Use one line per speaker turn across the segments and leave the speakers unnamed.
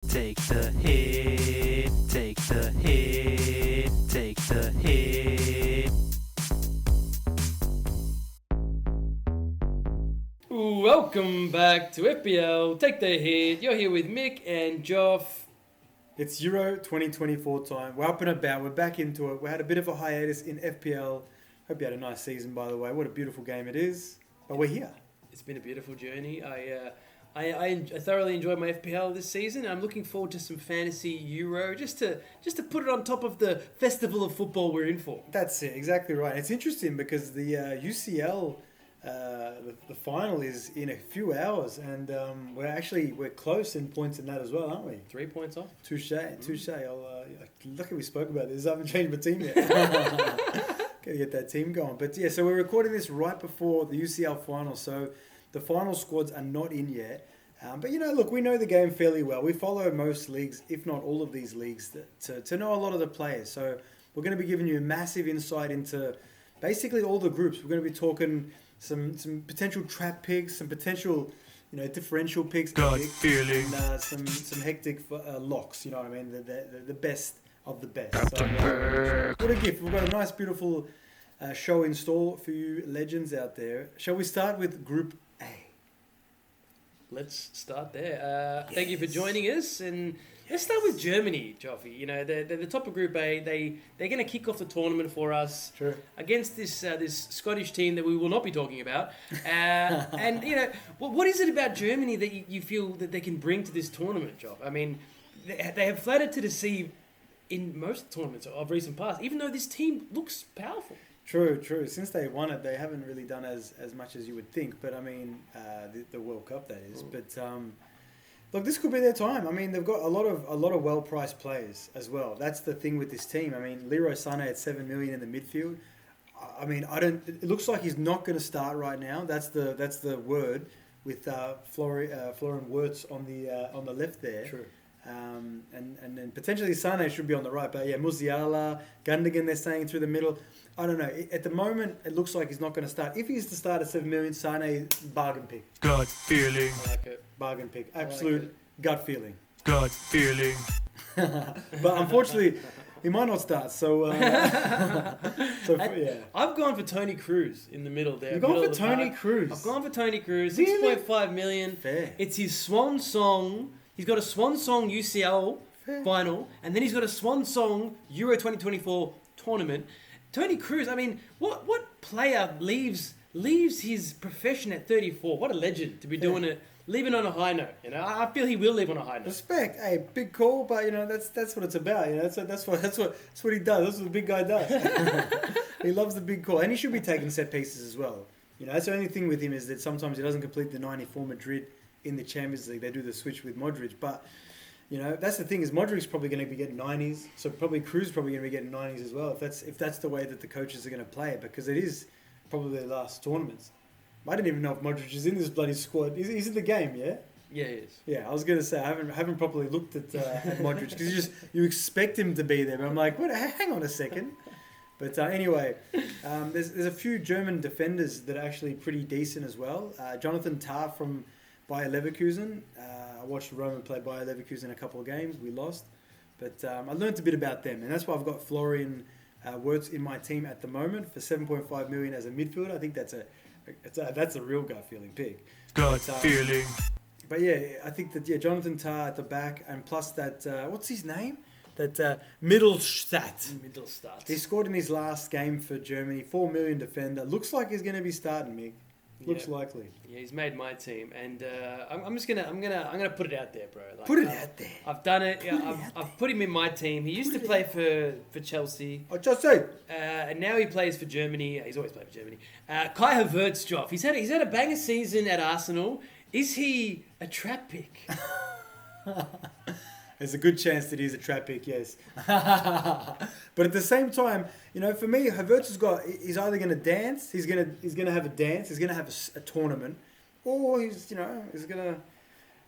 take the hit, take the hit, take the hit.
Welcome back to FPL. Take the hit. You're here with Mick and Joff.
It's Euro 2024 time. We're up and about. We're back into it. We had a bit of a hiatus in FPL. Hope you had a nice season, by the way. What a beautiful game it is. But we're here.
It's been a beautiful journey. I thoroughly enjoyed my FPL this season. I'm looking forward to some fantasy Euro just to put it on top of the festival of football we're in for.
That's it. Exactly right. It's interesting because the UCL, the final is in a few hours, and we're close in points in that as well, aren't we?
3 points off.
Touche. Lucky we spoke about this. I haven't changed my team yet. Gotta get that team going. But yeah, so we're recording this right before the UCL final, so the final squads are not in yet. But look, we know the game fairly well. We follow most leagues, if not all of these leagues, to know a lot of the players. So we're going to be giving you a massive insight into basically all the groups. We're going to be talking some potential trap picks, some potential differential picks,
Gut feeling.
and some hectic locks. You know what I mean? The best of the best.
Captain Perk.
What a gift! We've got a nice, beautiful show in store for you legends out there. Shall we start with Group A?
Let's start there. Thank you for joining us, and let's start with Germany, Joffy. They're the top of Group A. They're going to kick off the tournament for us
Sure.
against this Scottish team that we will not be talking about. And what is it about Germany that you feel that they can bring to this tournament, Joff? I mean, they have flattered to deceive in most tournaments of recent past, even though this team looks powerful.
True. Since they won it, they haven't really done as much as you would think. But I mean, the World Cup, that is. But look, this could be their time. I mean, they've got a lot of well-priced players as well. That's the thing with this team. I mean, Leroy Sané at 7 million in the midfield. I mean, it looks like he's not going to start right now. That's the word with Florian Wirtz on the left there.
True.
And then potentially Sané should be on the right, but yeah, Musiala, Gundogan, they're saying through the middle. I don't know. At the moment, it looks like he's not going to start. If he's to start at 7 million, Sané, bargain pick.
Gut feeling.
I like it.
Bargain pick. Absolute gut feeling.
Gut feeling.
But unfortunately, he might not start. So, yeah.
I've gone for Tony Cruz in the middle there.
You've gone
middle
for
of the
Tony
park.
Cruz.
I've gone for Tony Cruz.
Really?
6.5 million.
Fair.
It's his swan song. He's got a swan song UCL
Fair.
final, and then he's got a swan song Euro 2024 tournament. Tony Cruz, I mean, what player leaves his profession at 34? What a legend to be doing it, leaving on a high note. I feel he will leave on a high note.
Respect. Hey, big call, but that's what it's about. That's what he does. That's what the big guy does. He loves the big call, and he should be taking set pieces as well. That's the only thing with him is that sometimes he doesn't complete the 94 Madrid in the Champions League. They do the switch with Modric, but that's the thing is Modric's probably going to be getting 90s, so probably Cruz is probably going to be getting 90s as well. If that's the way that the coaches are going to play it, because it is probably their last tournaments. I didn't even know if Modric is in this bloody squad. He's in the game, yeah.
Yeah, he is.
Yeah, I was going to say I haven't properly looked at Modric because you expect him to be there, but I'm like, what? Hang on a second. But anyway, there's a few German defenders that are actually pretty decent as well. Jonathan Tah from Bayer Leverkusen. I watched Roman play Bayer Leverkusen a couple of games. We lost. But I learned a bit about them. And that's why I've got Florian Wirtz in my team at the moment for 7.5 million as a midfielder. I think that's a real gut feeling pick.
Gut feeling.
But yeah, I think that Jonathan Tah at the back, and plus that what's his name? That Mittelstadt. He scored in his last game for Germany. 4 million defender. Looks like he's going to be starting, Mick. Looks likely.
Yeah, he's made my team, and I'm gonna put it out there, bro. Like,
Put it out there.
I've done it. Yeah, I've put him in my team. He used to play for Chelsea.
I just say.
And now he plays for Germany. He's always played for Germany. Kai Havertz, Joff. He's had a banger season at Arsenal. Is he a trap pick?
There's a good chance that he's a trap pick, yes. But at the same time, for me, Havertz he's either going to dance, he's going to have a dance, he's going to have a tournament, or he's going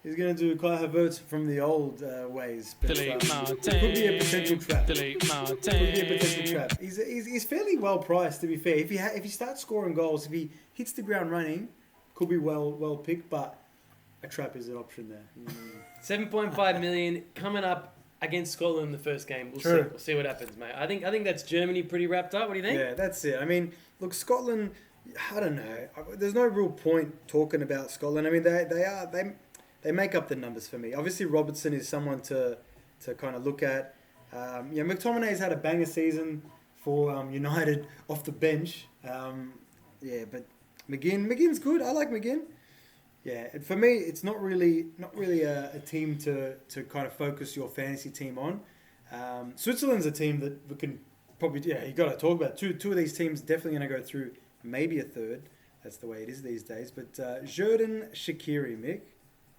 to do Kai Havertz from the old ways. But,
Delete Martin.
Could be a potential trap.
Delete Martin.
Could be a potential trap. He's fairly well priced, to be fair. If he starts scoring goals, if he hits the ground running, could be well picked, but a trap is an option there.
7.5 million coming up against Scotland in the first game. We'll
True.
see. We'll see what happens, mate. I think that's Germany pretty wrapped up. What do you think?
Yeah, that's it. I mean, look, Scotland. I don't know. There's no real point talking about Scotland. I mean, they make up the numbers for me. Obviously, Robertson is someone to kind of look at. McTominay's had a banger season for United off the bench. But McGinn's good. I like McGinn. Yeah, and for me, it's not really a team to kind of focus your fantasy team on. Switzerland's a team that we can probably you got to talk about. Two of these teams definitely going to go through, maybe a third. That's the way it is these days. But Xherdan Shaqiri, Mick,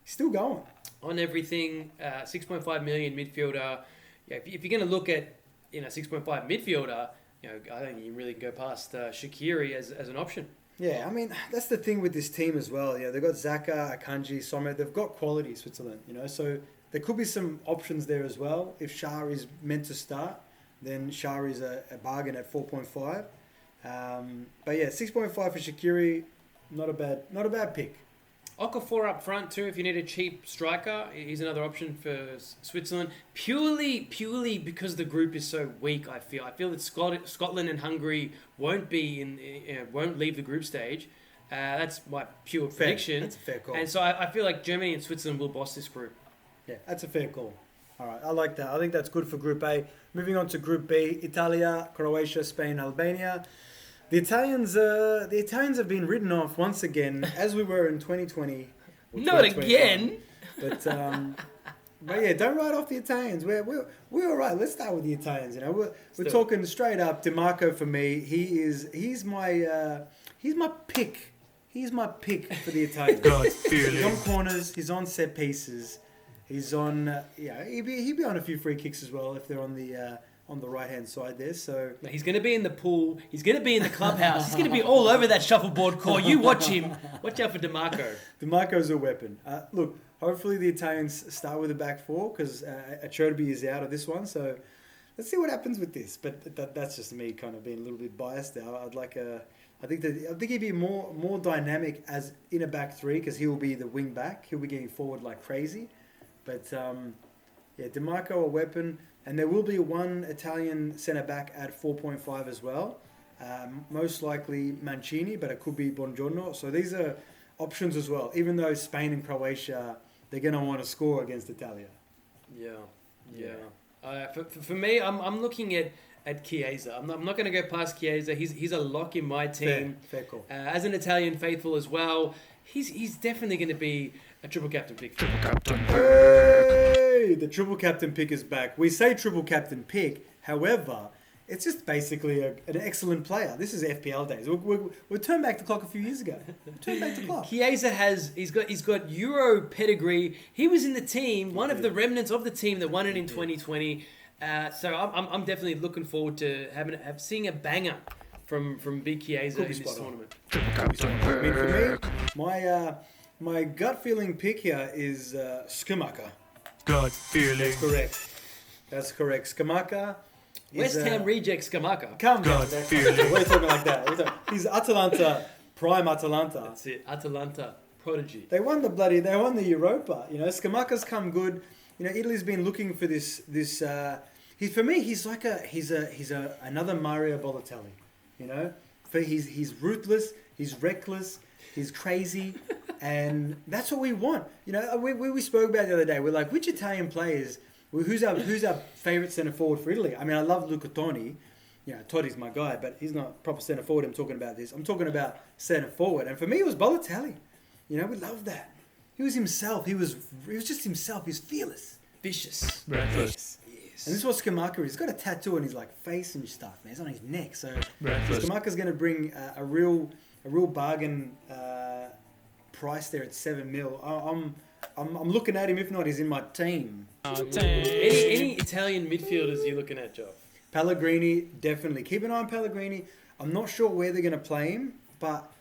he's still going
on everything. 6.5 million midfielder. Yeah, if you're going to look at 6.5 midfielder, I don't think you really can go past Shaqiri as an option.
Yeah, I mean, that's the thing with this team as well. They've got Xhaka, Akanji, Sommer. They've got quality, Switzerland, so there could be some options there as well. If Shah is meant to start, then Shah is a bargain at 4.5. But yeah, 6.5 for Shaqiri, not a bad pick.
Okafor up front too. If you need a cheap striker, he's another option for Switzerland. Purely because the group is so weak. I feel that Scotland and Hungary won't leave the group stage. That's my pure prediction.
That's a fair call.
And so I feel like Germany and Switzerland will boss this group.
Yeah, that's a fair call. All right, I like that. I think that's good for Group A. Moving on to Group B: Italia, Croatia, Spain, Albania. The Italians have been written off once again, as we were in 2020.
Not again.
But yeah, don't write off the Italians. We're all right. Let's start with the Italians. We're talking straight up. DiMarco for me. He's my pick. He's my pick for the Italians. He's on corners. He's on set pieces. He's on. He'd be on a few free kicks as well if they're on the right-hand side there. So
he's going to be in the pool. He's going to be in the clubhouse. He's going to be all over that shuffleboard court. You watch him. Watch out for DiMarco.
DiMarco's a weapon. Look, hopefully the Italians start with a back four because Acerbi is out of this one. So let's see what happens with this. But that's just me kind of being a little bit biased there. I think he'd be more dynamic as in a back three because he'll be the wing back. He'll be getting forward like crazy. But DiMarco a weapon. And there will be one Italian centre-back at 4.5 as well. Most likely Mancini, but it could be Buongiorno. So these are options as well. Even though Spain and Croatia, they're going to want to score against Italia.
Yeah. For me, I'm looking at Chiesa. I'm not going to go past Chiesa. He's a lock in my team.
Fair call.
As an Italian faithful as well, he's definitely going to be a triple captain pick.
Hey, the triple captain pick is back. We say triple captain pick, however, it's just basically an excellent player. This is FPL days. We turned back the clock a few years ago.
Chiesa he's got Euro pedigree. He was in the team, one of the remnants of the team that won it in 2020. So I'm definitely looking forward to seeing a banger from Big Chiesa in this tournament.
I mean, for me, my gut feeling pick here is Schumacher.
Gut feeling.
That's correct. Schumacher.
West Ham reject Schumacher.
Come on, we're talking like that. He's Atalanta, prime Atalanta.
That's it. Atalanta prodigy.
They won the Europa. Schumacher's come good. Italy's been looking for this. For me, he's another Mario Balotelli. He's ruthless. He's reckless. He's crazy, and that's what we want. We spoke about the other day. We're like, which Italian players? Who's our favourite centre forward for Italy? I mean, I love Luca Toni. Totti's my guy, but he's not proper centre forward. I'm talking about this. I'm talking about centre forward, and for me, it was Balotelli. We love that. He was himself. He was just himself. He's fearless,
vicious,
reckless. Yes. And this is what Schumacher is. He's got a tattoo on his face and stuff. Man, it's on his neck. So Schumacher's going to bring a real bargain price there at 7 mil. I'm looking at him. If not, he's in my team.
Any Italian midfielders you're looking at, Joe?
Pellegrini, definitely. Keep an eye on Pellegrini. I'm not sure where they're going to play him, but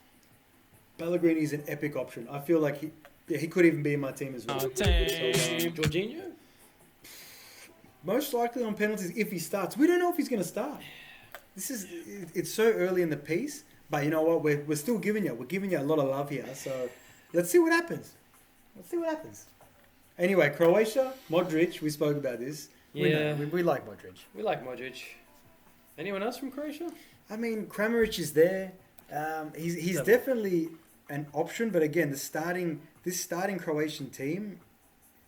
Pellegrini is an epic option. I feel like he could even be in my team as well.
Jorginho?
Most likely on penalties if he starts. We don't know if he's going to start. It's so early in the piece. But you know what? We're still giving you a lot of love here. So let's see what happens. Anyway, Croatia, Modric. We spoke about this.
Yeah.
We like Modric.
We like Modric. Anyone else from Croatia?
I mean, Kramaric is there. He's
Seven.
definitely an option, but again, this starting Croatian team,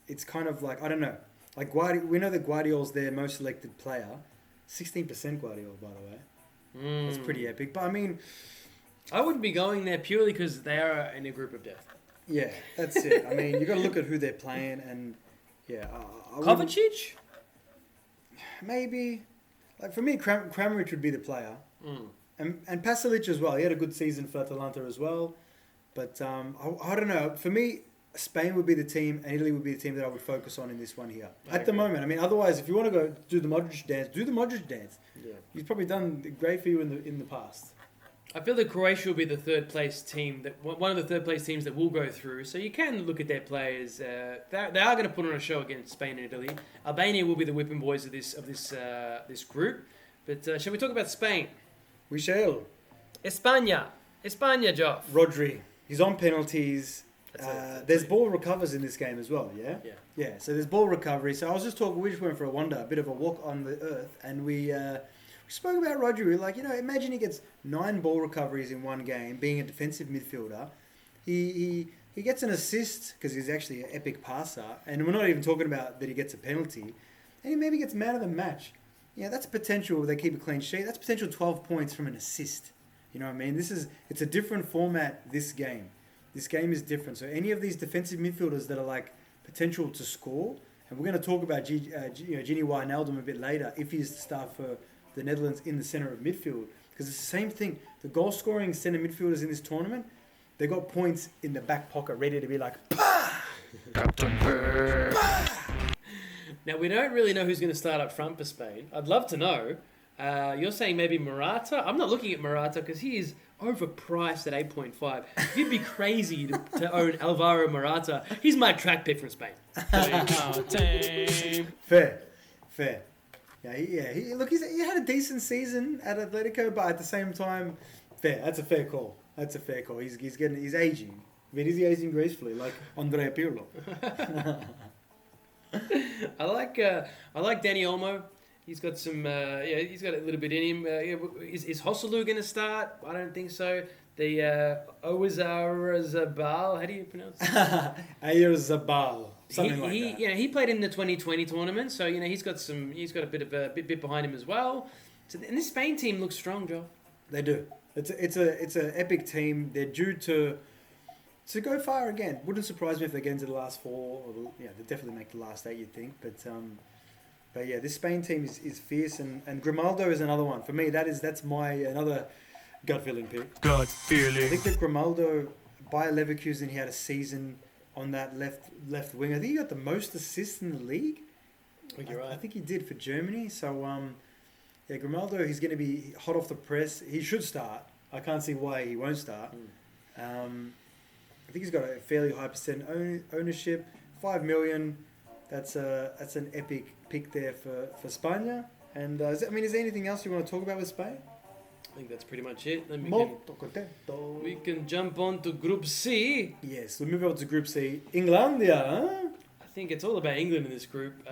it's kind of like, I don't know. Like we know that Guardiola's their most selected player. 16% Guardiola, by the way. That's pretty epic. But I mean,
I wouldn't be going there purely because they are in a group of death.
yeah, that's it. I mean, you got to look at who they're playing, and yeah, I wouldn't-
Kovacic?
maybe. Like for me, Kramaric would be the player.
Mm.
And Pasalic as well. He had a good season for Atalanta as well. But I don't know. For me, Spain would be the team and Italy would be the team that I would focus on in this one here. At the moment. I mean, otherwise, if you want to go do the Modric dance, do the Modric dance.
Yeah.
He's probably done great for you in the past.
I feel that Croatia will be the third place team, one of the third place teams that will go through. So you can look at their players. They are going to put on a show against Spain and Italy. Albania will be the whipping boys of this group. But shall we talk about Spain?
We shall.
España, Joff.
Rodri. He's on penalties.
That's
There's ball recovers in this game as well, yeah?
Yeah.
Yeah, so there's ball recovery. So I was just talking, we just went for a wander, a bit of a walk on the earth, and we spoke about Rodri. We were like, imagine he gets 9 ball recoveries in one game, being a defensive midfielder. He gets an assist, because he's actually an epic passer, and we're not even talking about that he gets a penalty, and he maybe gets man of the match. Yeah, that's potential. They keep a clean sheet. That's potential 12 points from an assist. You know what I mean? It's a different format, this game. This game is different. So any of these defensive midfielders that are like potential to score, and we're going to talk about Gini Wijnaldum a bit later, if he's to start for the Netherlands in the centre of midfield. Because it's the same thing. The goal-scoring centre midfielders in this tournament, they got points in the back pocket ready to be like, pah!
Captain Bird.
Now, we don't really know who's going to start up front for Spain. I'd love to know. You're saying maybe Morata? I'm not looking at Morata because he is overpriced at 8.5. You'd be crazy to own Alvaro Morata. He's my track pick from Spain.
Fair. Yeah, look, he had a decent season at Atletico, but at the same time, fair. That's a fair call. He's aging. But is he aging gracefully, like Andrea Pirlo?
I like Dani Olmo. He's got some. He's got a little bit in him. Is Hosselu going to start? I don't think so. The Oyarzabal. How do you pronounce it?
Oyarzabal. Something like that.
He played in the 2020 tournament, so he's got a bit behind him as well. So, and this Spain team looks strong, Joe.
They do. It's an epic team. They're due to go far again. Wouldn't surprise me if they get into the last 4. Or they definitely make the last 8. You'd think, but yeah, this Spain team is fierce, and Grimaldo is another one for me. That's my another gut feeling pick.
Gut
I
feeling.
think that Grimaldo, by Leverkusen, he had a season on that left wing. I think he got the most assists in the league.
I think you're right.
I think he did for Germany. So Grimaldo, he's going to be hot off the press. He should start. I can't see why he won't start. I think he's got a fairly high percent ownership. 5 million. That's an epic pick there for España. And is there anything else you want to talk about with Spain?
I think that's pretty much it.
Molto contento.
We can jump on to Group C.
Yes, we'll move on to Group C. Englandia, huh?
I think it's all about England in this group.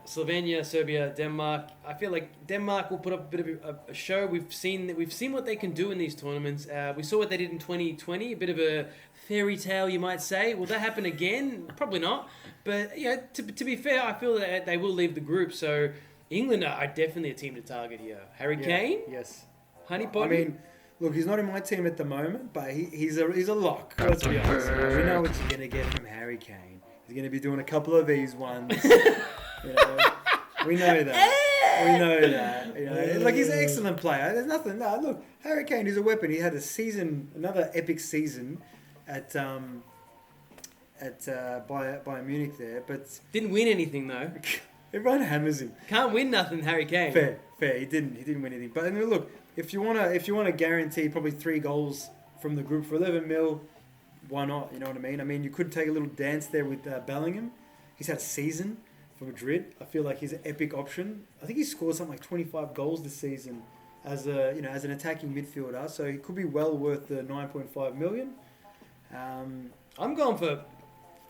Slovenia, Serbia, Denmark. I feel like Denmark will put up a bit of a show. We've seen what they can do in these tournaments. We saw what they did in 2020, a bit of a fairy tale, you might say. Will that happen again? Probably not. But to be fair, I feel that they will leave the group. So England are definitely a team to target here. Harry Kane,
Yes.
Honey Pot.
I mean, look, he's not in my team at the moment, but he's a lock. Let's be honest. We know what you're gonna get from Harry Kane. He's gonna be doing a couple of these ones. We know that. Like, he's an excellent player. There's nothing. No, look, Harry Kane is a weapon. He had another epic season at Bayern Munich there, but
didn't win anything though.
everyone hammers him.
Can't win nothing, Harry Kane.
Fair. He didn't win anything. But I mean, look, if you wanna guarantee probably 3 goals from the group for 11 mil, why not? You know what I mean? I mean, you could take a little dance there with Bellingham. He's had a season for Madrid. I feel like he's an epic option. I think he scored something like 25 goals this season as an attacking midfielder. So he could be well worth the 9.5 million.
I'm going for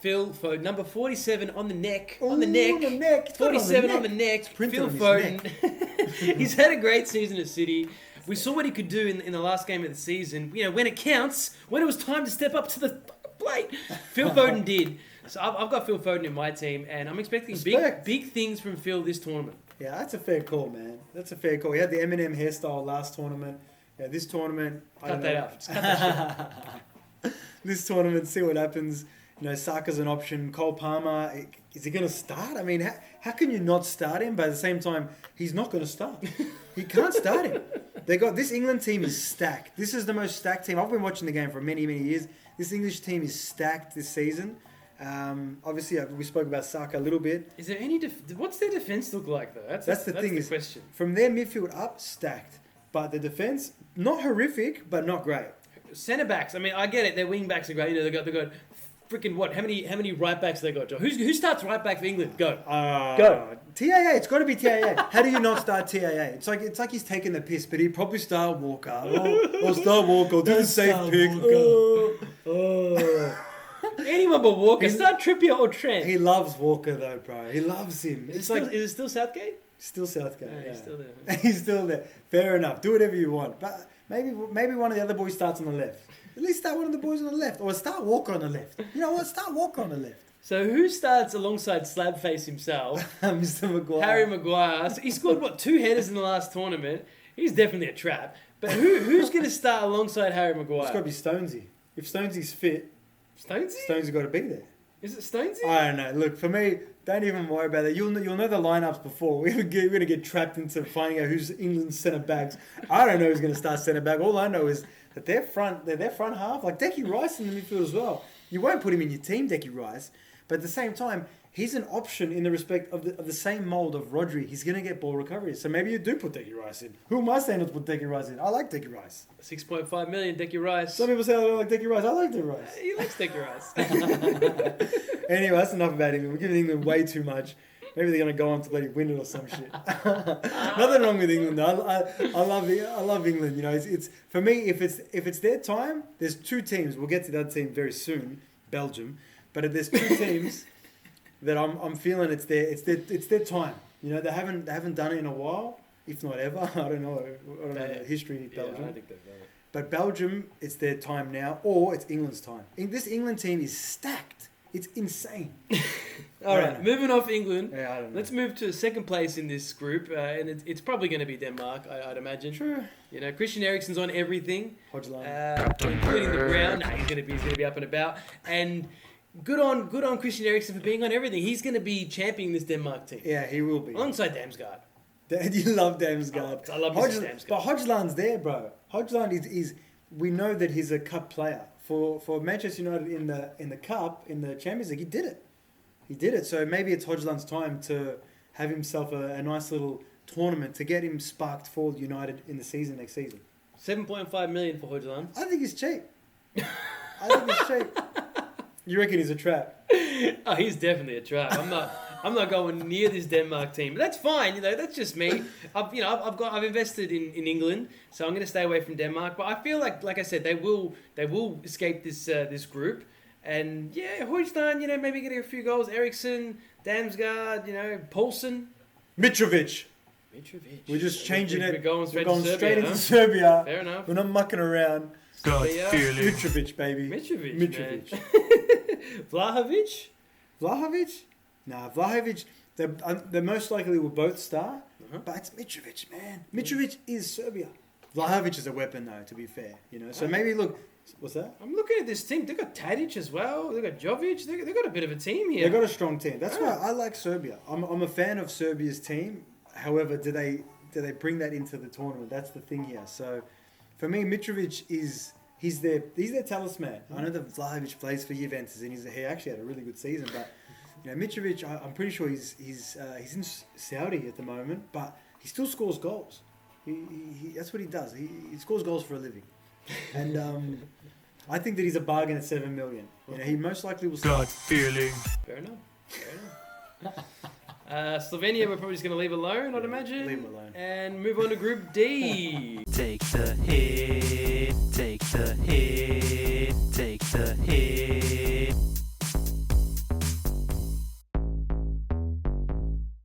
Phil Foden, number 47 on the neck.
Ooh,
on the neck.
on the neck. It's got it
47 on the neck.
Printed
Phil
on his
Foden. He's had a great season at City. We saw what he could do in the last game of the season. You know, when it counts, when it was time to step up to the plate, Phil Foden did. So I've got Phil Foden in my team, and I'm expecting big things from Phil this tournament.
Yeah, that's a fair call, man. That's a fair call. He had the Eminem hairstyle last tournament. Yeah, this tournament...
Cut that out. Just cut that shit.
This tournament, see what happens. You know, Saka's an option. Cole Palmer, is he going to start? I mean, how can you not start him? But at the same time, he's not going to start. He can't start him. This England team is stacked. This is the most stacked team. I've been watching the game for many, many years. This English team is stacked this season. Obviously, we spoke about Saka a little bit.
Is there any... what's their defence look like, though?
That's the thing.
The question.
From their midfield up, stacked. But the defence, not horrific, but not great.
Centre backs. I mean, I get it. Their wing backs are great. You know, they got freaking what? How many right backs they got? Joe? Who starts right back for England? Go. Go.
TAA. It's got to be TAA. How do you not start TAA? It's like he's taking the piss, but he'd probably start Walker. Or start Walker. Do the safe pick.
Anyone but Walker. Start Trippier or Trent.
He loves Walker though, bro. He loves him.
Is it still Southgate?
Still Southgate.
Yeah,
Yeah.
he's still there.
He's still there. Fair enough. Do whatever you want. But maybe one of the other boys starts on the left. At least start one of the boys on the left. Or start Walker on the left. You know what? Start Walker on the left.
So who starts alongside Slabface himself?
Mr. Maguire.
Harry Maguire. So he scored, 2 headers in the last tournament? He's definitely a trap. But who's going to start alongside Harry Maguire?
It's got to be Stonesy. If Stonesy's fit,
Stonesy?
Stonesy's got to be there.
Is it Stonesy?
I don't know. Look, for me, don't even worry about that. You'll know the lineups before. We're going to get trapped into finding out who's England's centre backs. I don't know who's going to start centre back. All I know is that their front half, like Decky Rice in the midfield as well. You won't put him in your team, Decky Rice, but at the same time, he's an option in the respect of the same mould of Rodri. He's going to get ball recoveries. So maybe you do put Decky Rice in. Who am I saying not to put Decky Rice in? I like Decky Rice.
6.5 million, Decky Rice.
Some people say I don't like Decky Rice. I like Decky Rice.
He likes Decky Rice.
Anyway, that's enough about England. We're giving England way too much. Maybe they're going to go on to bloody win it or some shit. Nothing wrong with England though. I love England. You know, it's for me. If it's their time, there's 2 teams. We'll get to that team very soon, Belgium. But if there's 2 teams that I'm feeling it's their time. You know, they haven't done it in a while, if not ever. I don't know the history of Belgium.
Yeah, I think they've done it.
But Belgium, it's their time now, or it's England's time. This England team is stacked. It's insane.
All right, moving off England,
Yeah, I don't know.
let's move to second place in this group, and it's probably going to be Denmark, I'd imagine.
True.
You know, Christian Eriksen's on everything,
Hodgland.
including the ground. Nah, he's going to be up and about, and good on Christian Eriksen for being on everything. He's going to be championing this Denmark team
Yeah, he will be.
alongside Damsgaard.
You love Damsgaard.
I love Mrs. Damsgaard.
But Hodgland's there, bro. Hodgland is. We know that he's a cup player for Manchester United in the cup in the Champions League. He did it. So maybe it's Hodgland's time to have himself a nice little tournament to get him sparked for United in the season next season.
7.5 million for Hodgland.
I think he's cheap. You reckon he's a trap?
Oh, he's definitely a trap. I'm not going near this Denmark team, but that's fine. You know, that's just me. I've invested in England, so I'm going to stay away from Denmark. But I feel like I said, they will escape this group. And yeah, Højlund, you know, maybe getting a few goals. Eriksen, Damsgaard, you know, Poulsen,
Mitrovic. We're just changing it.
We're going straight
into
huh?
Serbia.
Fair enough.
We're not mucking around.
Gut
Yeah.
feeling.
Mitrovic, baby.
Mitrovic. Vlahovic.
Vlahovic? Nah, Vlahovic, they most likely will both start,
Uh-huh.
but it's Mitrovic, man. Mitrovic is Serbia. Vlahovic is a weapon, though, to be fair. You know, so maybe look, what's that?
I'm looking at this team. They've got Tadic as well. They've got Jovic. They've got a bit of a team here.
They've got a strong team. That's why I like Serbia. I'm a fan of Serbia's team. However, do they bring that into the tournament? That's the thing here. So, for me, Mitrovic he's their talisman. I know that Vlahovic plays for Juventus, and he actually had a really good season, but. You know, Mitrovic, I'm pretty sure he's in Saudi at the moment, but he still scores goals. He that's what he does. He scores goals for a living, and I think that he's a bargain at 7 million. You know, he most likely will.
Gut feeling.
Fair enough. Slovenia, we're probably just going to leave alone, I'd imagine.
Leave him alone.
And move on to Group D.
Take the hit. Take the hit.